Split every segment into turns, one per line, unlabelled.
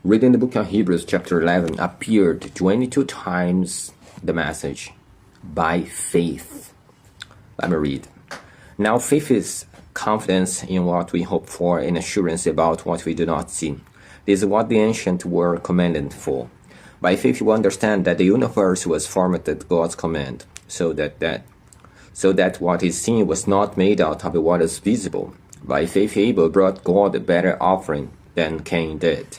Reading the book of Hebrews chapter 11 appeared 22 times the message, by faith. Let me read. Now faith is confidence in what we hope for and assurance about what we do not see. This is what the ancient were commanded for. By faith you understand that the universe was formed at God's command, so that what is seen was not made out of what is visible. By faith Abel brought God a better offering than Cain did.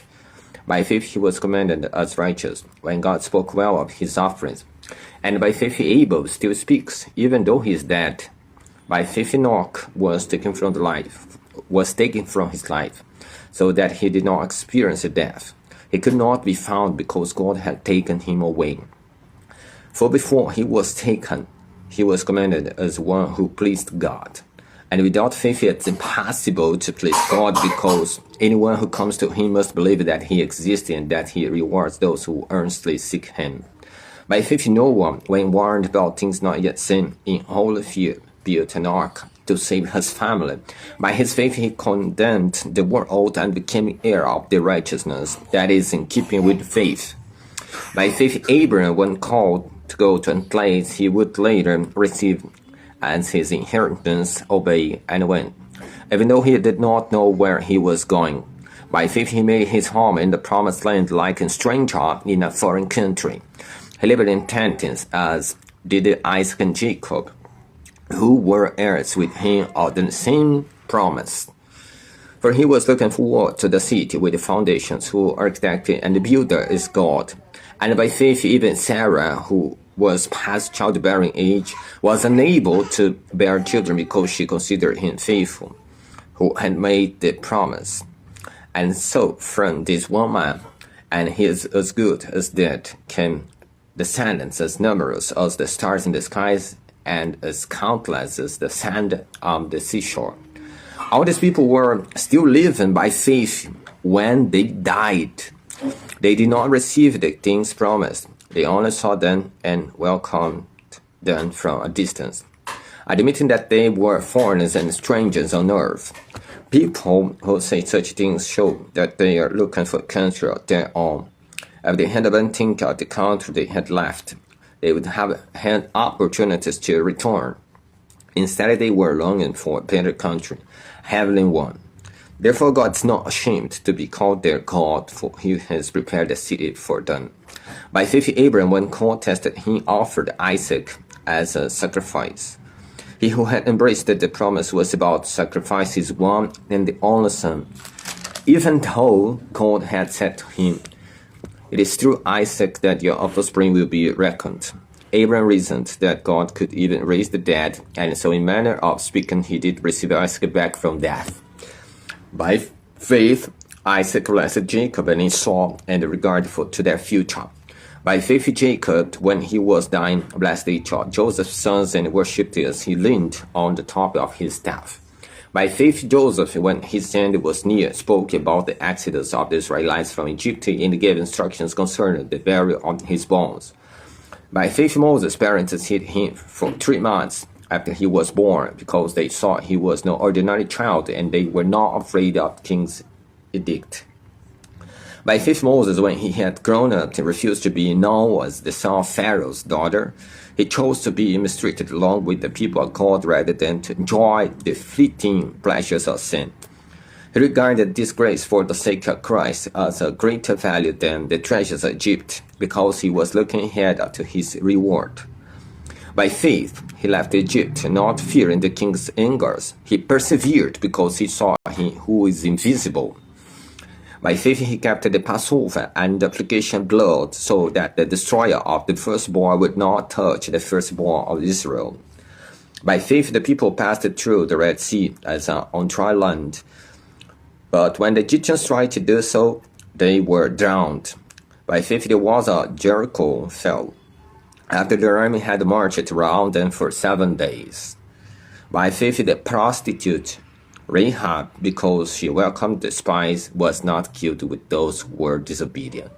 By faith he was commended as righteous, when God spoke well of his offerings. And by faith Abel still speaks, even though he is dead. By faith Enoch was taken from his life, so that he did not experience death. He could not be found because God had taken him away. For before he was taken, he was commended as one who pleased God. And without faith it's impossible to please God, because anyone who comes to him must believe that he exists and that he rewards those who earnestly seek him. By faith Noah, when warned about things not yet seen, in holy fear built an ark to save his family. By his faith he condemned the world and became heir of the righteousness that is in keeping with faith. By faith Abraham, when called to go to a place he would later receive as his inheritance, obeyed and went, even though he did not know where he was going. By faith he made his home in the promised land like a stranger in a foreign country. He lived in tents, as did Isaac and Jacob, who were heirs with him of the same promise. For he was looking forward to the city with the foundations, whose architect and the builder is God. And by faith even Sarah, who was past childbearing age, was unable to bear children because she considered him faithful, who had made the promise. And so from this one man, and he is as good as dead, came descendants as numerous as the stars in the skies and as countless as the sand on the seashore. All these people were still living by faith when they died. They did not receive the things promised. They only saw them and welcomed them from a distance, admitting that they were foreigners and strangers on earth. People who say such things show that they are looking for a country of their own. If they had been thinking of the country they had left, they would have had opportunities to return. Instead, they were longing for a better country, heavenly one. Therefore, God is not ashamed to be called their God, for he has prepared a city for them. By faith Abraham, when God tested him, offered Isaac as a sacrifice. He who had embraced the promise was about to sacrifice his one and the only son, even though God had said to him, "It is through Isaac that your offspring will be reckoned." Abraham reasoned that God could even raise the dead, and so in manner of speaking he did receive Isaac back from death. By faith Isaac blessed Jacob and Esau and regarded to their future. By faith Jacob, when he was dying, blessed each of Joseph's sons and worshipped as he leaned on the top of his staff. By faith Joseph, when his end was near, spoke about the exodus of the Israelites from Egypt and gave instructions concerning the burial of his bones. By faith Moses' parents hid him for 3 months after he was born, because they saw he was no ordinary child, and they were not afraid of the king's edict. By faith Moses, when he had grown up and refused to be known as the son of Pharaoh's daughter, he chose to be mistreated along with the people of God rather than to enjoy the fleeting pleasures of sin. He regarded disgrace for the sake of Christ as a greater value than the treasures of Egypt, because he was looking ahead to his reward. By faith he left Egypt, not fearing the king's angers. He persevered because he saw him who is invisible. By faith he kept the Passover and the application of blood, so that the destroyer of the firstborn would not touch the firstborn of Israel. By faith the people passed through the Red Sea as on dry land. But when the Egyptians tried to do so, they were drowned. By faith the walls of Jericho fell, after the army had marched around them for 7 days. By faith the prostitute Rahab, because she welcomed the spies, was not killed with those who were disobedient.